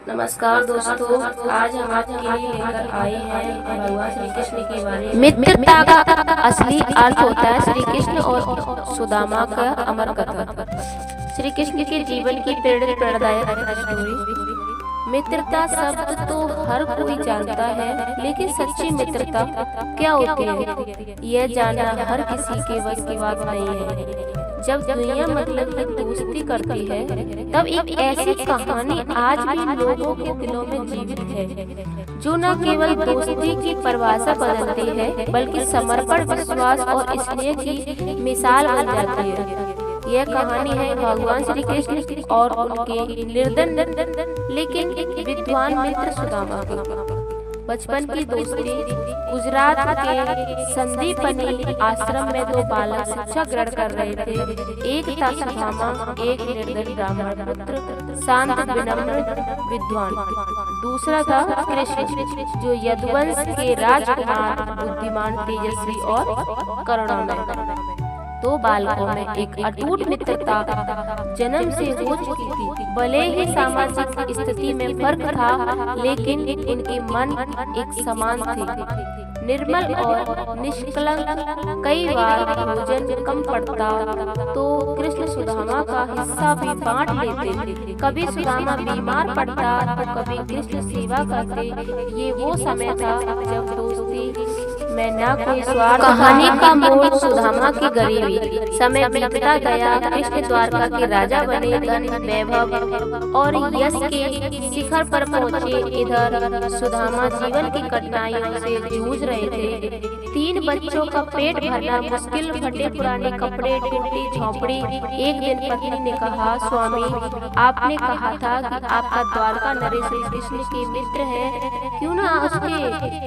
नमस्कार दोस्तों, आज हम आपके लिए लेकर आए हैं भगवान श्री कृष्ण के बारे में। मित्रता का असली अर्थ होता है श्री कृष्ण और सुदामा का अमर कथा। श्री कृष्ण के जीवन की प्रेरणादायक स्टोरी। मित्रता शब्द तो हर कोई जानता है, लेकिन सच्ची मित्रता क्या होती है यह जानना हर किसी के बस की बात नहीं है। जब दुनिया मतलब की दोस्ती करती है, तब एक ऐसी कहानी आज भी लोगों के दिलों में जीवित है, जो न केवल दोस्ती की परिभाषा बदलती है, बल्कि समर्पण, विश्वास और स्नेह की मिसाल बन जाती है। यह कहानी है भगवान श्री कृष्ण और उनके निर्धन लेकिन विद्वान मित्र सुदामा की। बचपन की दोस्ती। गुजरात के संदीपनी आश्रम में दो बालक शिक्षा ग्रहण कर रहे थे। एक था सुदामा, एक निर्धन ब्राह्मण पुत्र, शांत, विनम्र, विद्वान। दूसरा था कृष्ण, जो यदुवंश के राजकुमार, बुद्धिमान, तेजस्वी और करुणामय। दो बालकों में एक अटूट मित्रता जन्म से हो चुकी थी। भले ही सामाजिक स्थिति में फर्क था, लेकिन उनके मन एक समान थे, निर्मल और निष्कलंक। कई बार भोजन कम पड़ता तो कृष्ण सुदामा का हिस्सा भी बांट लेते थे। कभी सुदामा बीमार पड़ता तो कभी कृष्ण सेवा करते। ये वो समय था जब दोस्ती में न कोई स्वार्थ। कहानी का मोड़ सुदामा की गरीबी। समय बीतता गया, कृष्ण द्वारका के राजा बने, धन, वैभव और यश के शिखर पर पहुँचे। इधर सुदामा जीवन की कठिनाइयों से जूझ रहे थे। 3 बच्चों का पेट भरना मुश्किल, फटे पुराने कपड़े, टूटी झोंपड़ी। एक दिन पत्नी ने कहा, स्वामी, आपने कहा था कि आपका द्वारका नरेश श्री कृष्ण के मित्र है, क्यों ना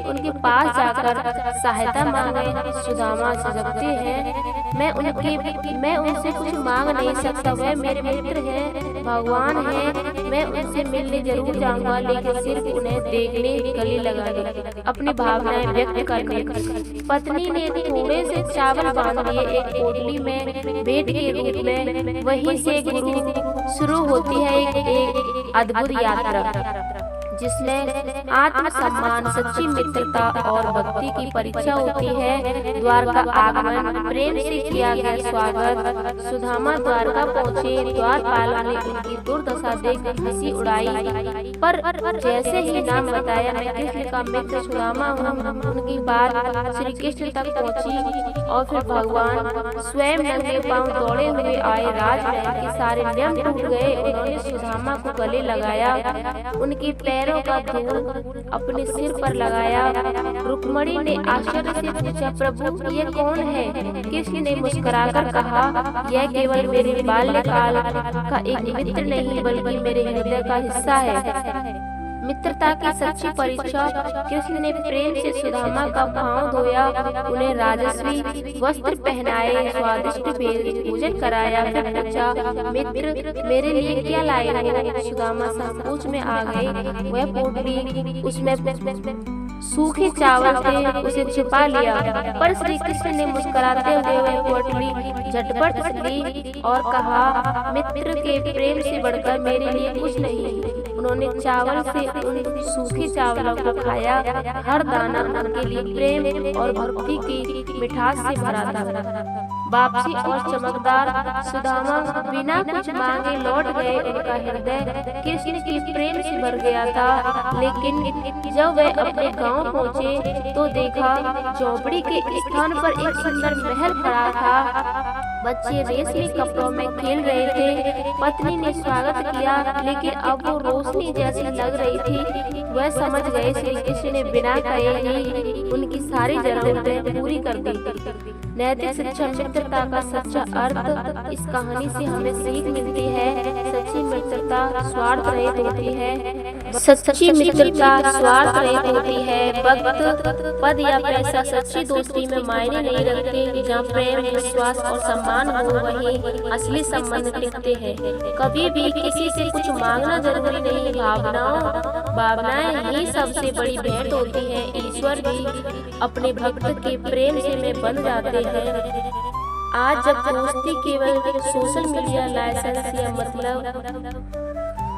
उनके पास जाकर सहायता मांगे। सुदामा झिझकते हैं, मैं उनसे कुछ मांग नहीं सकता, वह मेरे मित्र हैं, भगवान हैं। मैं उनसे मिलने जरूर जाऊंगा, लेकिन सिर्फ उन्हें देखने, गले लगाने, अपनी भावनाएं व्यक्त करने। पत्नी ने थोड़े से चावल बांध लिए एक पोटली में भेंट के रूप में। वहीं से शुरू होती है एक अद्भुत यात्रा, जिसमें आत्मसम्मान, सच्ची मित्रता और भक्ति की परीक्षा होती है। द्वारका आगमन, प्रेम से किया गया स्वागत। सुदामा द्वारका पहुँचे, द्वारपालों ने उनकी दुर्दशा देख हंसी उड़ाई, पर जैसे ही नाम बताया, मैं कृष्ण का मित्र सुदामा हूँ, उनकी बात श्री कृष्ण तक पहुँची और फिर भगवान स्वयं नंगे पांव दौड़े हुए आए। राजमहल के सारे नियम टूट गए। उन्होंने सुदामा को गले लगाया, उनके पैरों का धूल अपने सिर पर लगाया। रुक्मणी ने आश्चर्य से पूछा, प्रभु ये कौन है? कृष्ण ने मुस्कुराकर कहा, यह केवल मेरे बाल्यकाल का एक मित्र नहीं, बल्कि मेरे हृदय का हिस्सा है। मित्रता की सच्ची परीक्षा। कृष्ण ने प्रेम से सुदामा का पांव धोया, उन्हें राजस्वी वस्त्र पहनाए, स्वादिष्ट भोजन कराया, फिर पूछा, मित्र मेरे लिए क्या लाए हो? सुदामा संकोच में आ गए। वह पोटली, उसमें सूखे चावल थे, उसे छुपा लिया, पर श्री कृष्ण ने मुस्कुराते हुए वह पोटली झटपट ली और कहा, मित्र के प्रेम से बढ़कर मेरे लिए कुछ नहीं। उन्होंने चावल से उन सूखे चावलों को खाया। हर दाना उनके लिए प्रेम और भक्ति की मिठास से भरा था। वापसी और चमकदार। सुदामा बिना कुछ मांगे लौट गए। उनका हृदय कृष्ण के प्रेम से भर गया था। लेकिन जब वे अपने गांव पहुंचे तो देखा, झोपड़ी के स्थान पर एक सुंदर महल खड़ा था। बच्चे रेशमी कपड़ों में खेल रहे थे। पत्नी ने स्वागत किया, लेकिन अब वो रोशनी जैसी लग रही थी। वह समझ गए श्री कृष्ण ने बिना कहे ही उनकी सारी जरूरतें पूरी कर दी। नैतिक शिक्षा। मित्रता का सच्चा अर्थ। इस कहानी से हमें सीख मिलती है, सच्ची मित्रता स्वार्थ रहित होती है। सच्ची मित्रता स्वार्थ रहित होती है। वक्त, पद या पैसा सच्ची दोस्ती में मायने नहीं रखते। जहाँ प्रेम, विश्वास और सम्मान हो, वहीं असली संबंध टिकते हैं। कभी भी किसी से कुछ मांगना जरूरी नहीं। भावनाएं ही सबसे बड़ी भेंट होती है। ईश्वर भी अपने भक्त के प्रेम से में बन जाते हैं। आज जब दोस्ती केवल सोशल मीडिया, लाइसेंस या मतलब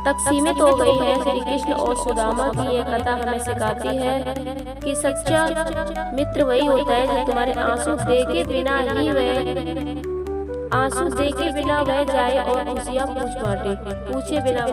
तक सीमित हो गई है। श्री कृष्ण और सुदामा की यह कथा हमें सिखाती है कि सच्चा मित्र वही होता है जो तुम्हारे आंसू देखे बिना वह जाए और खुशियाँ पूछे बिना